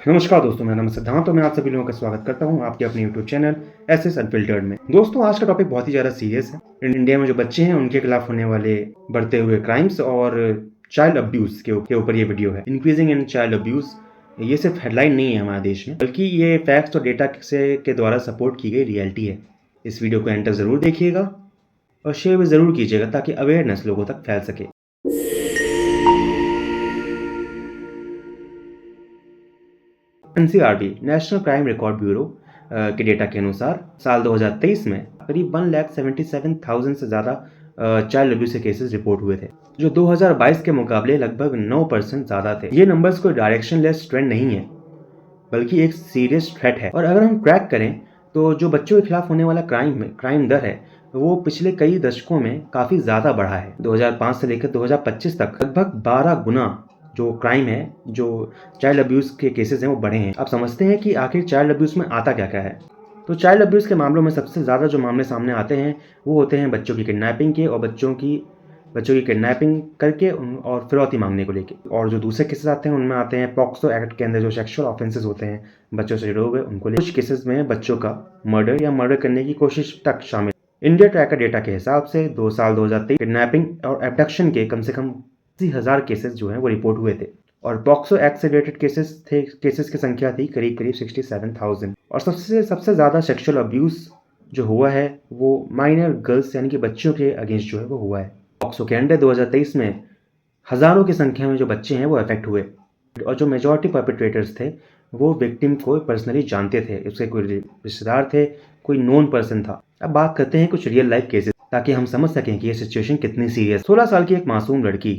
नमस्कार दोस्तों, मेरा नाम सिद्धांत और मैं आप सभी लोगों का स्वागत करता हूं आपके अपने यूट्यूब चैनल एसएस अनफिल्टर्ड में। दोस्तों, आज का टॉपिक बहुत ही ज़्यादा सीरियस है। इंडिया में जो बच्चे हैं उनके खिलाफ होने वाले बढ़ते हुए क्राइम्स और चाइल्ड अब्यूज़ के ऊपर ये वीडियो है। इंक्रीजिंग इन चाइल्ड अब्यूज़, ये सिर्फ हेडलाइन नहीं है हमारे देश में, बल्कि ये फैक्ट्स और डेटा के द्वारा सपोर्ट की गई रियलिटी है। इस वीडियो को एंड तक ज़रूर देखिएगा और शेयर भी ज़रूर कीजिएगा ताकि अवेयरनेस लोगों तक फैल सके। NCRB national crime record bureau के डेटा के अनुसार साल 2023 में करीब 1,77,000 से ज़्यादा चाइल्ड अब्यूज के केसेस रिपोर्ट हुए थे, जो 2022 के मुकाबले लगभग 9% ज़्यादा थे। ये नंबर्स कोई डायरेक्शनलेस ट्रेंड नहीं है, बल्कि एक सीरियस थ्रेट है। और अगर हम ट्रैक करें तो जो बच्चों के खिलाफ होने वाला क्राइम दर है वो पिछले कई दशकों में काफ़ी ज़्यादा बढ़ा है। 2005 से लेकर 2025 तक लगभग 12 गुना जो क्राइम है, जो चाइल्ड अब्यूज़ के केसेस हैं, वो बढ़े हैं। आप समझते हैं कि आखिर चाइल्ड अब्यूज़ में आता क्या क्या है। तो चाइल्ड अब्यूज़ के मामलों में सबसे ज़्यादा जो मामले सामने आते हैं वो होते हैं बच्चों की किडनैपिंग के और बच्चों की किडनैपिंग करके और फिरौती मांगने को लेके। और जो दूसरे केसेस आते हैं उनमें आते हैं पॉक्सो एक्ट के अंदर जो सेक्सुअल ऑफेंसेस होते हैं बच्चों से जुड़े हुए, उनको लेकर। कुछ केसेस में बच्चों का मर्डर या मर्डर करने की कोशिश तक शामिल। इंडिया ट्रैकर डेटा के हिसाब से 2023 किडनैपिंग और एब्डक्शन के कम से कम 80,000 केसेस जो हैं वो रिपोर्ट हुए थे। और पॉक्सो एक्ट से रिलेटेड केसेस की संख्या थी करीब 67,000। और सबसे ज़्यादा सेक्सुअल अब्यूज़ जो हुआ है वो माइनर गर्ल्स यानी कि बच्चों के अगेंस्ट जो है वो हुआ है। पॉक्सो के अंडर 2023 में हज़ारों की संख्या में जो बच्चे हैं वो अफेक्ट हुए, और जो मेजॉरिटी परपेट्रेटर्स थे वो विक्टिम को पर्सनली जानते थे, उसके कोई रिश्तेदार थे, कोई नोन पर्सन था। अब बात करते हैं कुछ रियल लाइफ केसेस, ताकि हम समझ सकें कि ये सिचुएशन कितनी सीरियस। 16 साल की एक मासूम लड़की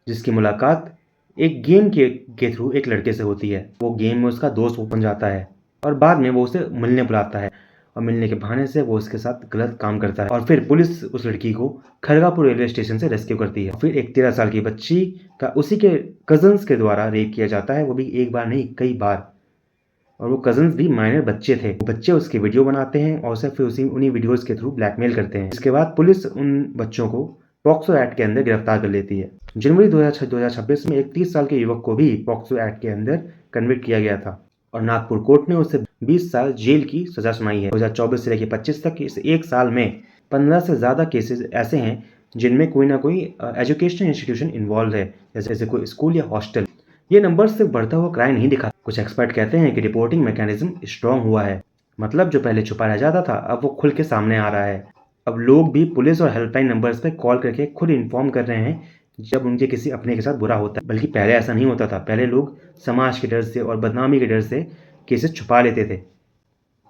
जिसकी मुलाकात एक गेम के थ्रू एक लड़के से होती है। वो गेम में उसका दोस्त बन जाता है और बाद में वो उसे मिलने बुलाता है और मिलने के बहाने से वो उसके साथ गलत काम करता है। और फिर पुलिस उस लड़की को खड़गपुर रेलवे स्टेशन से रेस्क्यू करती है। फिर एक 13 साल की बच्ची का उसी के कजन्स के द्वारा रेप किया जाता है, वो भी एक बार नहीं कई बार। और वो कजन्स भी माइनर बच्चे थे। बच्चे उसकी वीडियो बनाते हैं और उसे फिर उन्हीं वीडियोज़ के थ्रू ब्लैकमेल करते हैं। इसके बाद पुलिस उन बच्चों को पॉक्सो एक्ट के अंदर गिरफ्तार कर लेती है। जनवरी 2026 में एक 30 साल के युवक को भी पॉक्सो एक्ट के अंदर कन्विक्ट किया गया था और नागपुर कोर्ट ने उसे 20 साल जेल की सजा सुनाई है। 2024 से लेकर 25 तक इस एक साल में 15 से ज़्यादा केसेस ऐसे हैं जिनमें कोई ना कोई एजुकेशनल इंस्टीट्यूशन इन्वॉल्व है, जैसे कोई स्कूल या हॉस्टल। ये नंबर सिर्फ बढ़ता हुआ क्राइम नहीं दिखा। कुछ एक्सपर्ट कहते हैं कि रिपोर्टिंग मैकेनिज्म स्ट्रॉन्ग हुआ है, मतलब जो पहले छुपा रह जाता था अब वो खुल के सामने आ रहा है। अब लोग भी पुलिस और हेल्पलाइन नंबर्स पे कॉल करके खुद इन्फॉर्म कर रहे हैं जब उनके किसी अपने के साथ बुरा होता है। बल्कि पहले ऐसा नहीं होता था। पहले लोग समाज के डर से और बदनामी के डर से केसेस छुपा लेते थे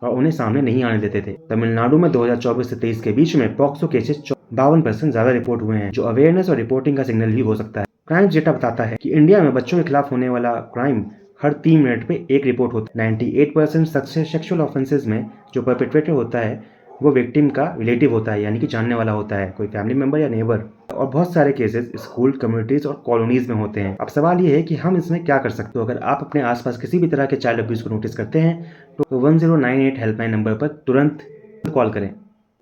और उन्हें सामने नहीं आने देते थे। तमिलनाडु में 2024 से 23 के बीच में पॉक्सो केसेस 52% ज़्यादा रिपोर्ट हुए हैं, जो अवेयरनेस और रिपोर्टिंग का सिग्नल भी हो सकता है। क्राइम डेटा बताता है कि इंडिया में बच्चों के खिलाफ होने वाला क्राइम हर 3 मिनट पे एक रिपोर्ट होता है। 98% सेक्सुअल ऑफेंसेस में जो परपेट्रेटर होता है वो विक्टिम का रिलेटिव होता है, यानी कि जानने वाला होता है, कोई फैमिली मेंबर या नेबर। और बहुत सारे केसेस स्कूल, कम्युनिटीज और कॉलोनीज में होते हैं। अब सवाल ये है कि हम इसमें क्या कर सकते हो। अगर आप अपने आसपास किसी भी तरह के चाइल्ड अब्यूज को नोटिस करते हैं तो 1098 हेल्पलाइन नंबर पर तुरंत कॉल करें।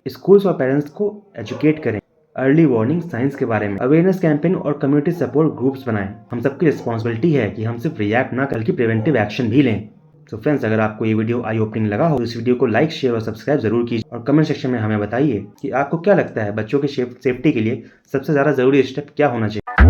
स्कूल्स और पेरेंट्स को एजुकेट करें, अर्ली वार्निंग साइंस के बारे में अवेयरनेस कैंपेन और कम्युनिटी सपोर्ट ग्रुप्स बनाएं। हम सबकी रिस्पॉन्सिबिलिटी है कि हम सिर्फ रिएक्ट ना बल्कि प्रिवेंटिव एक्शन भी लें। तो फ्रेंड्स, अगर आपको ये वीडियो आई ओपनिंग लगा हो तो इस वीडियो को लाइक, शेयर और सब्सक्राइब जरूर कीजिए और कमेंट सेक्शन में हमें बताइए कि आपको क्या लगता है बच्चों की सेफ्टी के लिए सबसे ज़्यादा ज़रूरी स्टेप क्या होना चाहिए।